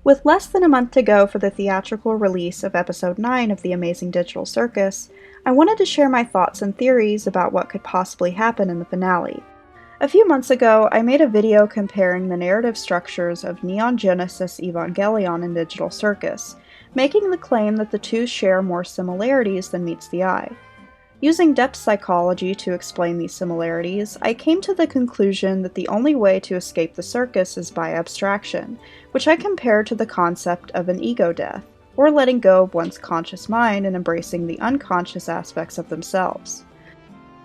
With less than a month to go for the theatrical release of Episode 9 of the Amazing Digital Circus, I wanted to share my thoughts and theories about what could possibly happen in the finale. A few months ago, I made a video comparing the narrative structures of Neon Genesis Evangelion and Digital Circus, making the claim that the two share more similarities than meets the eye. Using depth psychology to explain these similarities, I came to the conclusion that the only way to escape the circus is by abstraction, which I compared to the concept of an ego death, or letting go of one's conscious mind and embracing the unconscious aspects of themselves.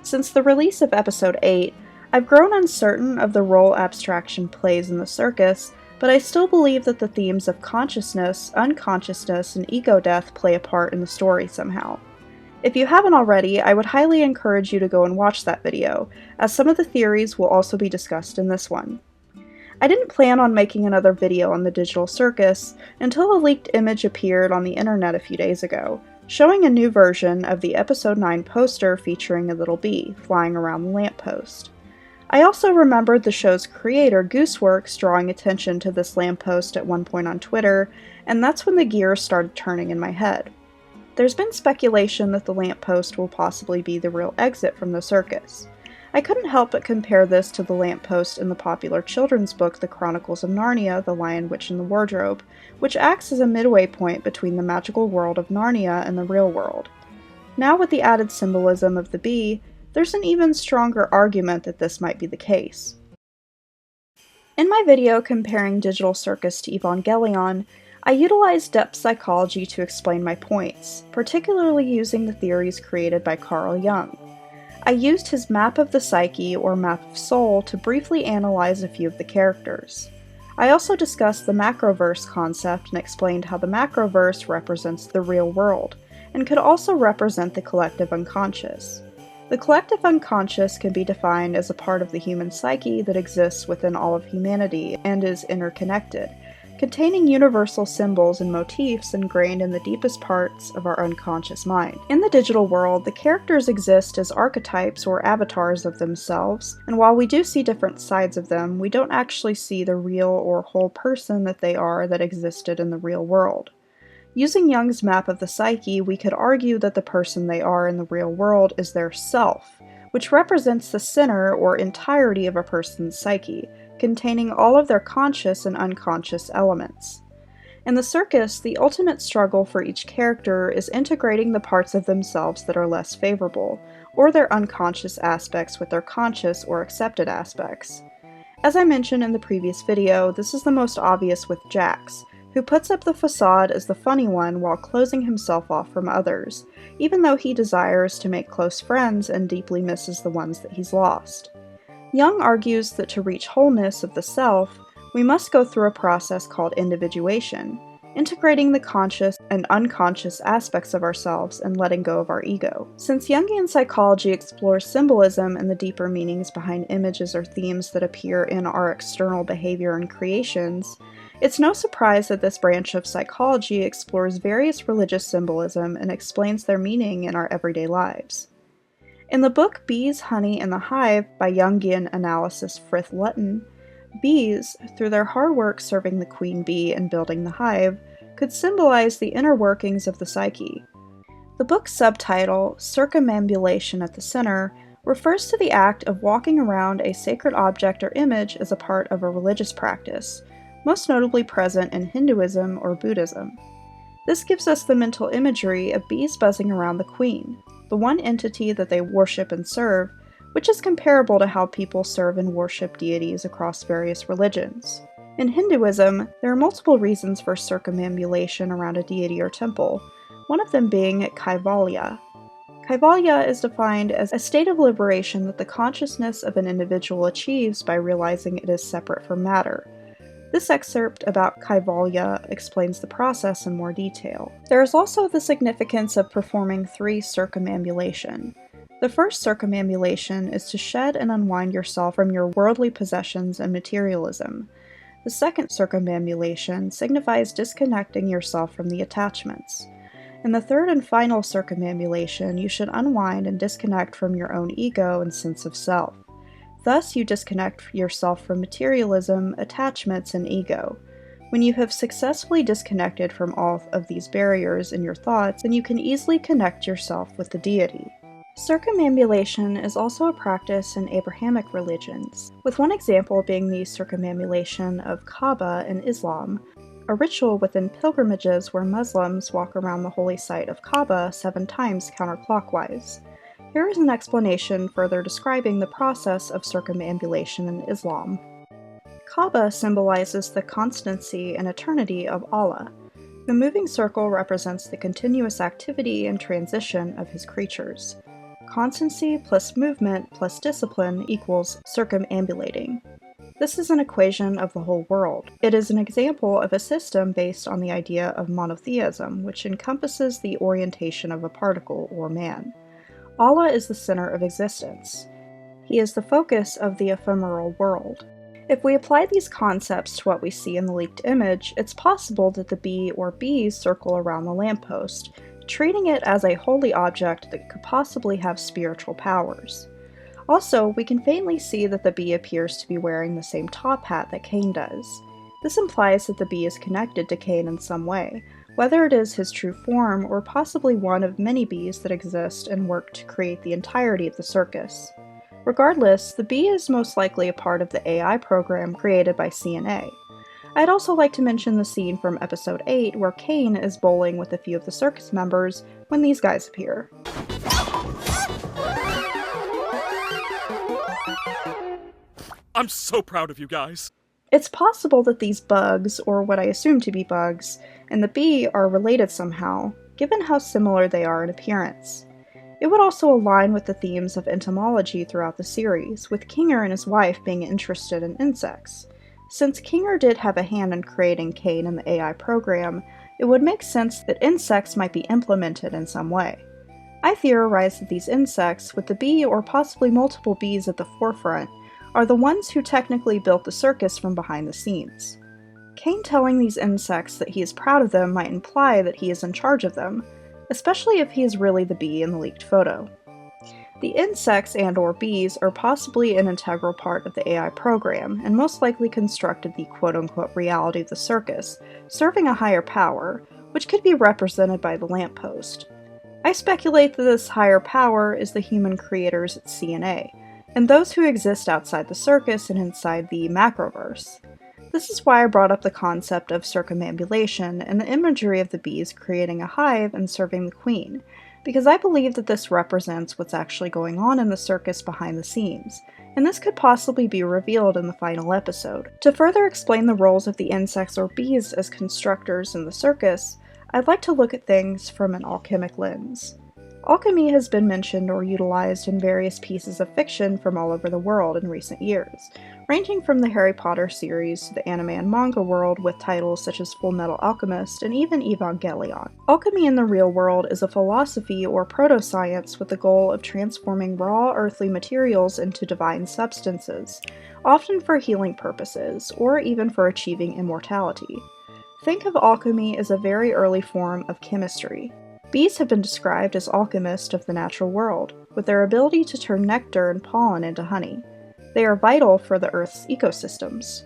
Since the release of Episode 8, I've grown uncertain of the role abstraction plays in the circus, but I still believe that the themes of consciousness, unconsciousness, and ego death play a part in the story somehow. If you haven't already, I would highly encourage you to go and watch that video, as some of the theories will also be discussed in this one. I didn't plan on making another video on the Digital Circus until a leaked image appeared on the internet a few days ago, showing a new version of the Episode 9 poster featuring a little bee flying around the lamppost. I also remembered the show's creator, Gooseworx, drawing attention to this lamppost at one point on Twitter, and that's when the gears started turning in my head. There's been speculation that the lamppost will possibly be the real exit from the circus. I couldn't help but compare this to the lamppost in the popular children's book The Chronicles of Narnia, The Lion, Witch, and the Wardrobe, which acts as a midway point between the magical world of Narnia and the real world. Now with the added symbolism of the bee, there's an even stronger argument that this might be the case. In my video comparing Digital Circus to Evangelion, I utilized depth psychology to explain my points, particularly using the theories created by Carl Jung. I used his map of the psyche, or map of soul, to briefly analyze a few of the characters. I also discussed the macroverse concept and explained how the macroverse represents the real world, and could also represent the collective unconscious. The collective unconscious can be defined as a part of the human psyche that exists within all of humanity and is interconnected, containing universal symbols and motifs ingrained in the deepest parts of our unconscious mind. In the digital world, the characters exist as archetypes or avatars of themselves, and while we do see different sides of them, we don't actually see the real or whole person that they are that existed in the real world. Using Jung's map of the psyche, we could argue that the person they are in the real world is their self, which represents the center or entirety of a person's psyche, containing all of their conscious and unconscious elements. In the circus, the ultimate struggle for each character is integrating the parts of themselves that are less favorable, or their unconscious aspects with their conscious or accepted aspects. As I mentioned in the previous video, this is the most obvious with Jax, who puts up the facade as the funny one while closing himself off from others, even though he desires to make close friends and deeply misses the ones that he's lost. Jung argues that to reach wholeness of the self, we must go through a process called individuation, integrating the conscious and unconscious aspects of ourselves and letting go of our ego. Since Jungian psychology explores symbolism and the deeper meanings behind images or themes that appear in our external behavior and creations, it's no surprise that this branch of psychology explores various religious symbolism and explains their meaning in our everyday lives. In the book Bees, Honey, and the Hive by Jungian analyst Frith Luton, bees, through their hard work serving the queen bee and building the hive, could symbolize the inner workings of the psyche. The book's subtitle, Circumambulation at the Center, refers to the act of walking around a sacred object or image as a part of a religious practice, most notably present in Hinduism or Buddhism. This gives us the mental imagery of bees buzzing around the queen, the one entity that they worship and serve, which is comparable to how people serve and worship deities across various religions. In Hinduism, there are multiple reasons for circumambulation around a deity or temple, one of them being kaivalya. Kaivalya is defined as a state of liberation that the consciousness of an individual achieves by realizing it is separate from matter. This excerpt about kaivalya explains the process in more detail. There is also the significance of performing 3 circumambulation. The first circumambulation is to shed and unwind yourself from your worldly possessions and materialism. The second circumambulation signifies disconnecting yourself from the attachments. In the third and final circumambulation, you should unwind and disconnect from your own ego and sense of self. Thus, you disconnect yourself from materialism, attachments, and ego. When you have successfully disconnected from all of these barriers in your thoughts, then you can easily connect yourself with the deity. Circumambulation is also a practice in Abrahamic religions, with one example being the circumambulation of Kaaba in Islam, a ritual within pilgrimages where Muslims walk around the holy site of Kaaba 7 times counterclockwise. Here is an explanation further describing the process of circumambulation in Islam. Kaaba symbolizes the constancy and eternity of Allah. The moving circle represents the continuous activity and transition of his creatures. Constancy plus movement plus discipline equals circumambulating. This is an equation of the whole world. It is an example of a system based on the idea of monotheism, which encompasses the orientation of a particle or man. Allah is the center of existence. He is the focus of the ephemeral world. If we apply these concepts to what we see in the leaked image, it's possible that the bee or bees circle around the lamppost, treating it as a holy object that could possibly have spiritual powers. Also, we can faintly see that the bee appears to be wearing the same top hat that Cain does. This implies that the bee is connected to Cain in some way, whether it is his true form or possibly one of many bees that exist and work to create the entirety of the circus. Regardless, the bee is most likely a part of the AI program created by CNA. I'd also like to mention the scene from episode 8 where Cain is bowling with a few of the circus members when these guys appear. I'm so proud of you guys. It's possible that these bugs, or what I assume to be bugs, and the bee are related somehow, given how similar they are in appearance. It would also align with the themes of entomology throughout the series, with Kinger and his wife being interested in insects. Since Kinger did have a hand in creating Cain and the AI program, it would make sense that insects might be implemented in some way. I theorize that these insects, with the bee or possibly multiple bees at the forefront, are the ones who technically built the circus from behind the scenes. Cain telling these insects that he is proud of them might imply that he is in charge of them, especially if he is really the bee in the leaked photo. The insects and/or bees are possibly an integral part of the AI program, and most likely constructed the quote-unquote reality of the circus, serving a higher power, which could be represented by the lamppost. I speculate that this higher power is the human creators at CNA, and those who exist outside the circus and inside the macroverse. This is why I brought up the concept of circumambulation and the imagery of the bees creating a hive and serving the queen, because I believe that this represents what's actually going on in the circus behind the scenes, and this could possibly be revealed in the final episode. To further explain the roles of the insects or bees as constructors in the circus, I'd like to look at things from an alchemic lens. Alchemy has been mentioned or utilized in various pieces of fiction from all over the world in recent years, ranging from the Harry Potter series to the anime and manga world with titles such as Fullmetal Alchemist and even Evangelion. Alchemy in the real world is a philosophy or proto-science with the goal of transforming raw earthly materials into divine substances, often for healing purposes, or even for achieving immortality. Think of alchemy as a very early form of chemistry. Bees have been described as alchemists of the natural world, with their ability to turn nectar and pollen into honey. They are vital for the Earth's ecosystems.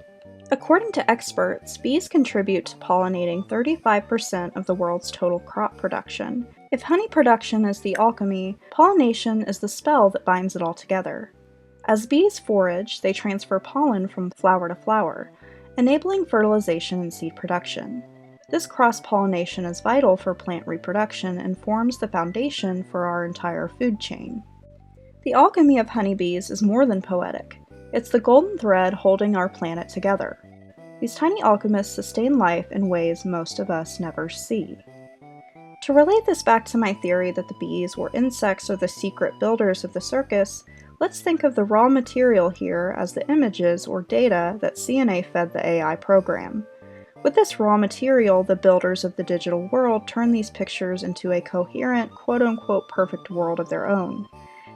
According to experts, bees contribute to pollinating 35% of the world's total crop production. If honey production is the alchemy, pollination is the spell that binds it all together. As bees forage, they transfer pollen from flower to flower, enabling fertilization and seed production. This cross-pollination is vital for plant reproduction and forms the foundation for our entire food chain. The alchemy of honeybees is more than poetic. It's the golden thread holding our planet together. These tiny alchemists sustain life in ways most of us never see. To relate this back to my theory that the bees or insects are the secret builders of the circus, let's think of the raw material here as the images or data that CNA fed the AI program. With this raw material, the builders of the digital world turn these pictures into a coherent, quote-unquote perfect world of their own.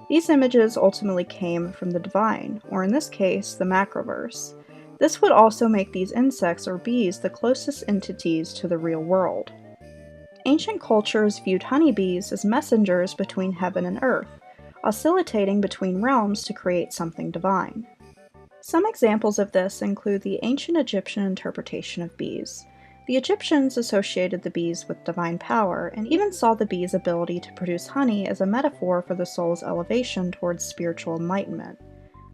These images ultimately came from the divine, or in this case, the macroverse. This would also make these insects or bees the closest entities to the real world. Ancient cultures viewed honeybees as messengers between heaven and earth, oscillating between realms to create something divine. Some examples of this include the ancient Egyptian interpretation of bees. The Egyptians associated the bees with divine power, and even saw the bees' ability to produce honey as a metaphor for the soul's elevation towards spiritual enlightenment.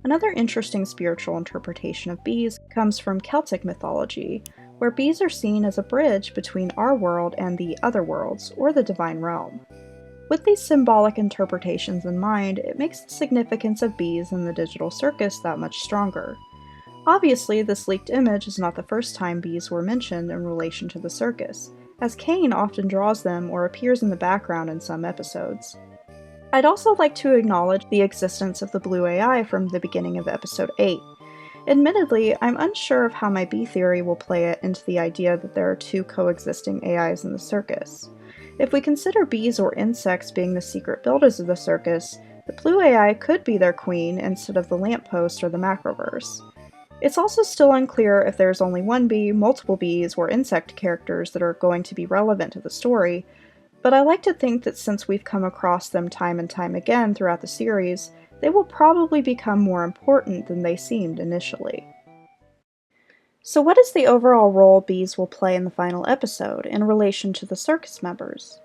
Another interesting spiritual interpretation of bees comes from Celtic mythology, where bees are seen as a bridge between our world and the other worlds, or the divine realm. With these symbolic interpretations in mind, it makes the significance of bees in the digital circus that much stronger. Obviously, this leaked image is not the first time bees were mentioned in relation to the circus, as Kane often draws them or appears in the background in some episodes. I'd also like to acknowledge the existence of the blue AI from the beginning of episode 8. Admittedly, I'm unsure of how my bee theory will play it into the idea that there are two coexisting AIs in the circus. If we consider bees or insects being the secret builders of the circus, the blue AI could be their queen instead of the lamppost or the macroverse. It's also still unclear if there's only one bee, multiple bees, or insect characters that are going to be relevant to the story, but I like to think that since we've come across them time and time again throughout the series, they will probably become more important than they seemed initially. So what is the overall role bees will play in the final episode in relation to the circus members?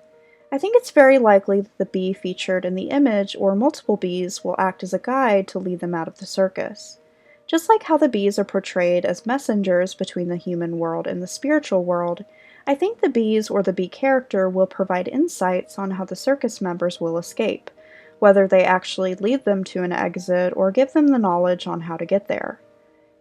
I think it's very likely that the bee featured in the image or multiple bees will act as a guide to lead them out of the circus. Just like how the bees are portrayed as messengers between the human world and the spiritual world, I think the bees or the bee character will provide insights on how the circus members will escape, whether they actually lead them to an exit or give them the knowledge on how to get there.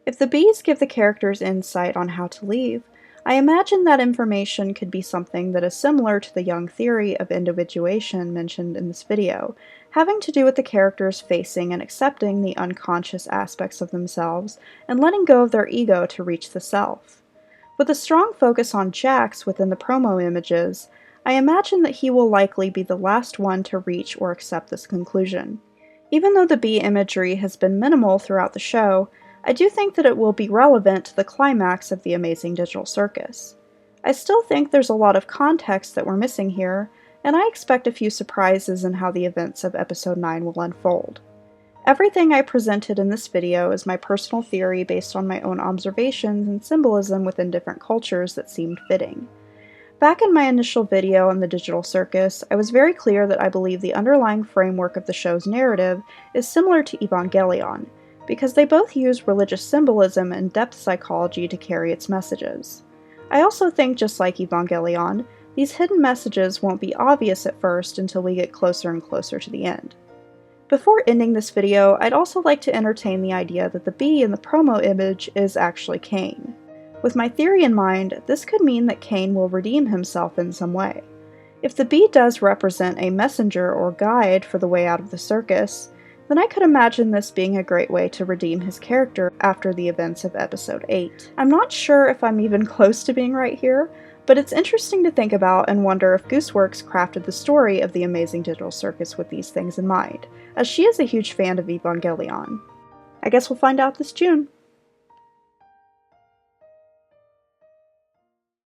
If the bees give the characters insight on how to leave, I imagine that information could be something that is similar to the Jung theory of individuation mentioned in this video, having to do with the characters facing and accepting the unconscious aspects of themselves and letting go of their ego to reach the self. With a strong focus on Jax within the promo images, I imagine that he will likely be the last one to reach or accept this conclusion. Even though the bee imagery has been minimal throughout the show, I do think that it will be relevant to the climax of the Amazing Digital Circus. I still think there's a lot of context that we're missing here, and I expect a few surprises in how the events of Episode 9 will unfold. Everything I presented in this video is my personal theory based on my own observations and symbolism within different cultures that seemed fitting. Back in my initial video on the Digital Circus, I was very clear that I believe the underlying framework of the show's narrative is similar to Evangelion, because they both use religious symbolism and depth psychology to carry its messages. I also think, just like Evangelion, these hidden messages won't be obvious at first until we get closer and closer to the end. Before ending this video, I'd also like to entertain the idea that the bee in the promo image is actually Kane. With my theory in mind, this could mean that Kane will redeem himself in some way. If the bee does represent a messenger or guide for the way out of the circus, then I could imagine this being a great way to redeem his character after the events of Episode 8. I'm not sure if I'm even close to being right here, but it's interesting to think about and wonder if Gooseworx crafted the story of the Amazing Digital Circus with these things in mind, as she is a huge fan of Evangelion. I guess we'll find out this June.